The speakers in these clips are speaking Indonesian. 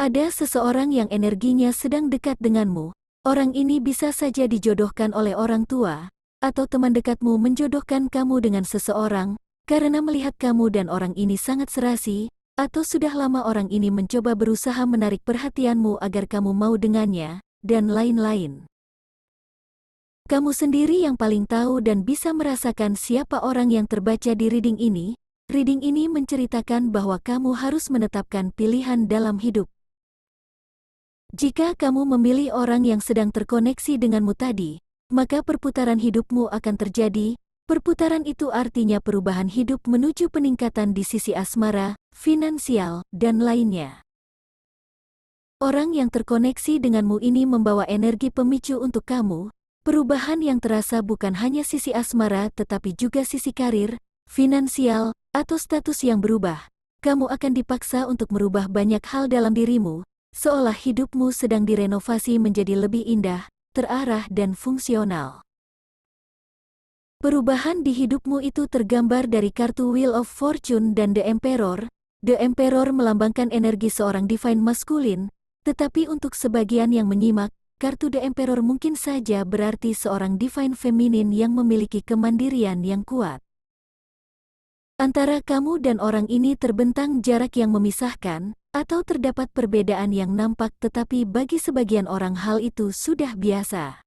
Ada seseorang yang energinya sedang dekat denganmu. Orang ini bisa saja dijodohkan oleh orang tua, atau teman dekatmu menjodohkan kamu dengan seseorang, karena melihat kamu dan orang ini sangat serasi, atau sudah lama orang ini mencoba berusaha menarik perhatianmu agar kamu mau dengannya, dan lain-lain. Kamu sendiri yang paling tahu dan bisa merasakan siapa orang yang terbaca di reading ini. Reading ini menceritakan bahwa kamu harus menetapkan pilihan dalam hidup. Jika kamu memilih orang yang sedang terkoneksi denganmu tadi, maka perputaran hidupmu akan terjadi. Perputaran itu artinya perubahan hidup menuju peningkatan di sisi asmara, finansial, dan lainnya. Orang yang terkoneksi denganmu ini membawa energi pemicu untuk kamu. Perubahan yang terasa bukan hanya sisi asmara tetapi juga sisi karir, finansial, atau status yang berubah. Kamu akan dipaksa untuk merubah banyak hal dalam dirimu, seolah hidupmu sedang direnovasi menjadi lebih indah, terarah dan fungsional. Perubahan di hidupmu itu tergambar dari kartu Wheel of Fortune dan The Emperor. The Emperor melambangkan energi seorang divine maskulin, tetapi untuk sebagian yang menyimak, kartu The Emperor mungkin saja berarti seorang divine feminin yang memiliki kemandirian yang kuat. Antara kamu dan orang ini terbentang jarak yang memisahkan, atau terdapat perbedaan yang nampak tetapi bagi sebagian orang hal itu sudah biasa.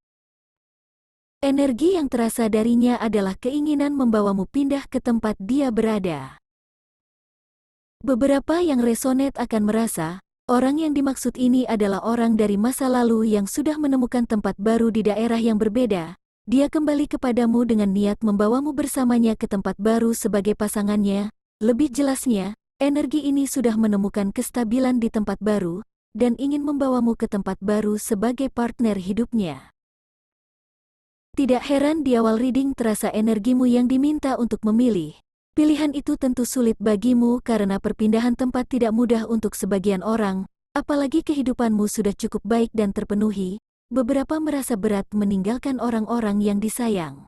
Energi yang terasa darinya adalah keinginan membawamu pindah ke tempat dia berada. Beberapa yang resonate akan merasa, orang yang dimaksud ini adalah orang dari masa lalu yang sudah menemukan tempat baru di daerah yang berbeda. Dia kembali kepadamu dengan niat membawamu bersamanya ke tempat baru sebagai pasangannya. Lebih jelasnya, energi ini sudah menemukan kestabilan di tempat baru, dan ingin membawamu ke tempat baru sebagai partner hidupnya. Tidak heran di awal reading terasa energimu yang diminta untuk memilih. Pilihan itu tentu sulit bagimu karena perpindahan tempat tidak mudah untuk sebagian orang, apalagi kehidupanmu sudah cukup baik dan terpenuhi. Beberapa merasa berat meninggalkan orang-orang yang disayang.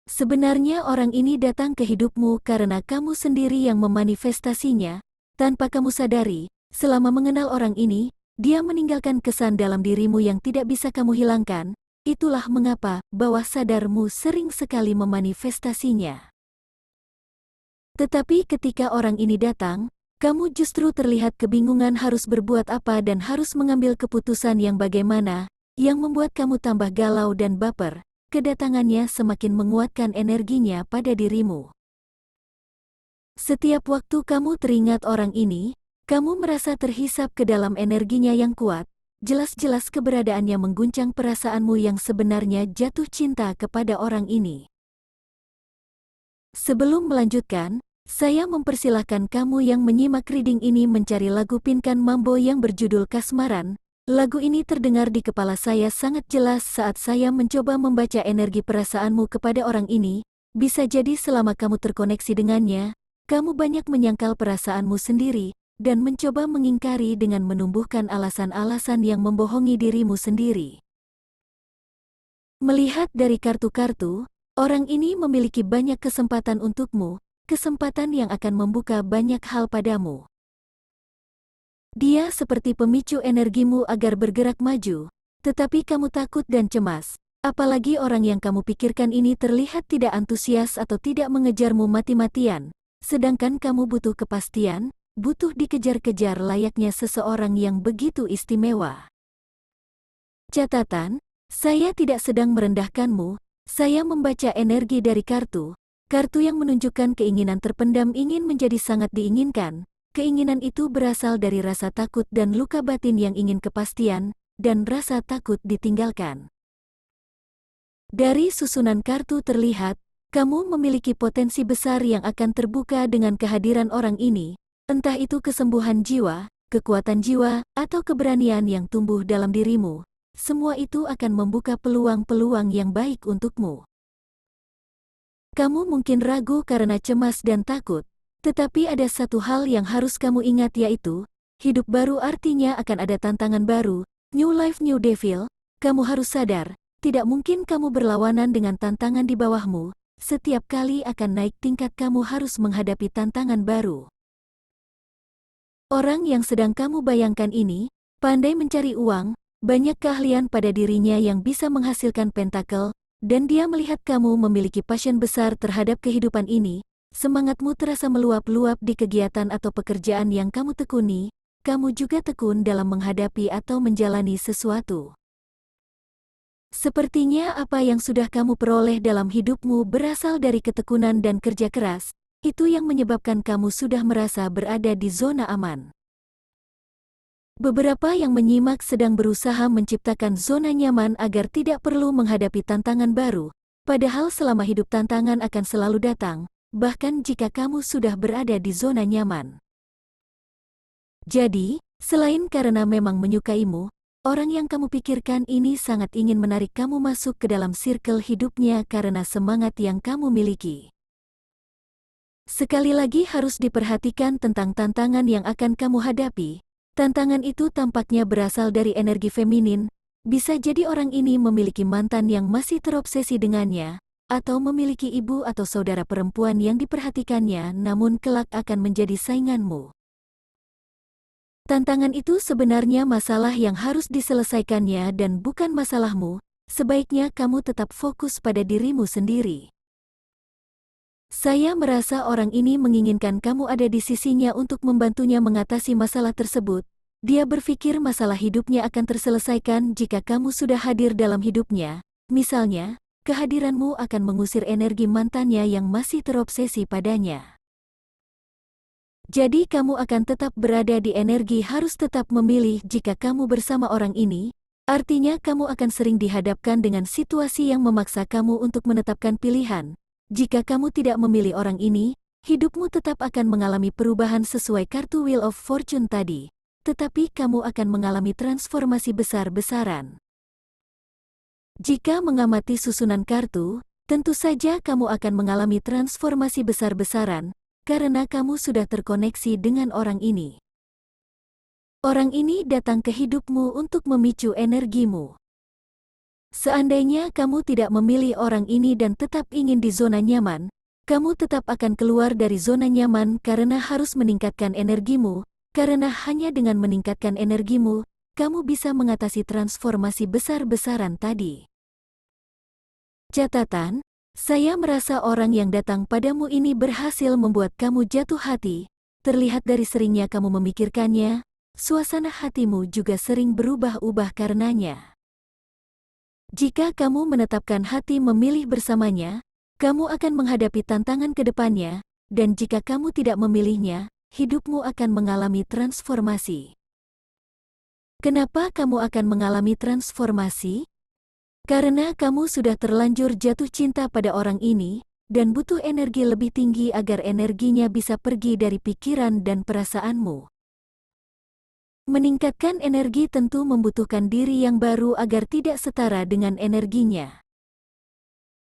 Sebenarnya orang ini datang ke hidupmu karena kamu sendiri yang memanifestasinya. Tanpa kamu sadari, selama mengenal orang ini, dia meninggalkan kesan dalam dirimu yang tidak bisa kamu hilangkan. Itulah mengapa bawah sadarmu sering sekali memanifestasinya. Tetapi ketika orang ini datang, kamu justru terlihat kebingungan harus berbuat apa dan harus mengambil keputusan yang bagaimana, yang membuat kamu tambah galau dan baper. Kedatangannya semakin menguatkan energinya pada dirimu. Setiap waktu kamu teringat orang ini, kamu merasa terhisap ke dalam energinya yang kuat. Jelas-jelas keberadaannya mengguncang perasaanmu yang sebenarnya jatuh cinta kepada orang ini. Sebelum melanjutkan, saya mempersilahkan kamu yang menyimak reading ini mencari lagu Pinkan Mambo yang berjudul Kasmaran. Lagu ini terdengar di kepala saya sangat jelas saat saya mencoba membaca energi perasaanmu kepada orang ini. Bisa jadi selama kamu terkoneksi dengannya, kamu banyak menyangkal perasaanmu sendiri, dan mencoba mengingkari dengan menumbuhkan alasan-alasan yang membohongi dirimu sendiri. Melihat dari kartu-kartu, orang ini memiliki banyak kesempatan untukmu, kesempatan yang akan membuka banyak hal padamu. Dia seperti pemicu energimu agar bergerak maju, tetapi kamu takut dan cemas. Apalagi orang yang kamu pikirkan ini terlihat tidak antusias atau tidak mengejarmu mati-matian, sedangkan kamu butuh kepastian, butuh dikejar-kejar layaknya seseorang yang begitu istimewa. Catatan, saya tidak sedang merendahkanmu, saya membaca energi dari kartu yang menunjukkan keinginan terpendam ingin menjadi sangat diinginkan. Keinginan itu berasal dari rasa takut dan luka batin yang ingin kepastian, dan rasa takut ditinggalkan. Dari susunan kartu terlihat, kamu memiliki potensi besar yang akan terbuka dengan kehadiran orang ini, entah itu kesembuhan jiwa, kekuatan jiwa, atau keberanian yang tumbuh dalam dirimu. Semua itu akan membuka peluang-peluang yang baik untukmu. Kamu mungkin ragu karena cemas dan takut. Tetapi ada satu hal yang harus kamu ingat yaitu, hidup baru artinya akan ada tantangan baru, new life new devil. Kamu harus sadar, tidak mungkin kamu berlawanan dengan tantangan di bawahmu, setiap kali akan naik tingkat kamu harus menghadapi tantangan baru. Orang yang sedang kamu bayangkan ini, pandai mencari uang, banyak keahlian pada dirinya yang bisa menghasilkan pentakel, dan dia melihat kamu memiliki passion besar terhadap kehidupan ini, semangatmu terasa meluap-luap di kegiatan atau pekerjaan yang kamu tekuni, kamu juga tekun dalam menghadapi atau menjalani sesuatu. Sepertinya apa yang sudah kamu peroleh dalam hidupmu berasal dari ketekunan dan kerja keras, itu yang menyebabkan kamu sudah merasa berada di zona aman. Beberapa yang menyimak sedang berusaha menciptakan zona nyaman agar tidak perlu menghadapi tantangan baru, padahal selama hidup tantangan akan selalu datang, bahkan jika kamu sudah berada di zona nyaman. Jadi, selain karena memang menyukaimu, orang yang kamu pikirkan ini sangat ingin menarik kamu masuk ke dalam circle hidupnya karena semangat yang kamu miliki. Sekali lagi harus diperhatikan tentang tantangan yang akan kamu hadapi. Tantangan itu tampaknya berasal dari energi feminin, bisa jadi orang ini memiliki mantan yang masih terobsesi dengannya, atau memiliki ibu atau saudara perempuan yang diperhatikannya namun kelak akan menjadi sainganmu. Tantangan itu sebenarnya masalah yang harus diselesaikannya dan bukan masalahmu, sebaiknya kamu tetap fokus pada dirimu sendiri. Saya merasa orang ini menginginkan kamu ada di sisinya untuk membantunya mengatasi masalah tersebut. Dia berpikir masalah hidupnya akan terselesaikan jika kamu sudah hadir dalam hidupnya. Misalnya, kehadiranmu akan mengusir energi mantannya yang masih terobsesi padanya. Jadi kamu akan tetap berada di energi harus tetap memilih jika kamu bersama orang ini. Artinya kamu akan sering dihadapkan dengan situasi yang memaksa kamu untuk menetapkan pilihan. Jika kamu tidak memilih orang ini, hidupmu tetap akan mengalami perubahan sesuai kartu Wheel of Fortune tadi, tetapi kamu akan mengalami transformasi besar-besaran. Jika mengamati susunan kartu, tentu saja kamu akan mengalami transformasi besar-besaran, karena kamu sudah terkoneksi dengan orang ini. Orang ini datang ke hidupmu untuk memicu energimu. Seandainya kamu tidak memilih orang ini dan tetap ingin di zona nyaman, kamu tetap akan keluar dari zona nyaman karena harus meningkatkan energimu, karena hanya dengan meningkatkan energimu, kamu bisa mengatasi transformasi besar-besaran tadi. Catatan, saya merasa orang yang datang padamu ini berhasil membuat kamu jatuh hati, terlihat dari seringnya kamu memikirkannya, suasana hatimu juga sering berubah-ubah karenanya. Jika kamu menetapkan hati memilih bersamanya, kamu akan menghadapi tantangan ke depannya, dan jika kamu tidak memilihnya, hidupmu akan mengalami transformasi. Kenapa kamu akan mengalami transformasi? Karena kamu sudah terlanjur jatuh cinta pada orang ini, dan butuh energi lebih tinggi agar energinya bisa pergi dari pikiran dan perasaanmu. Meningkatkan energi tentu membutuhkan diri yang baru agar tidak setara dengan energinya.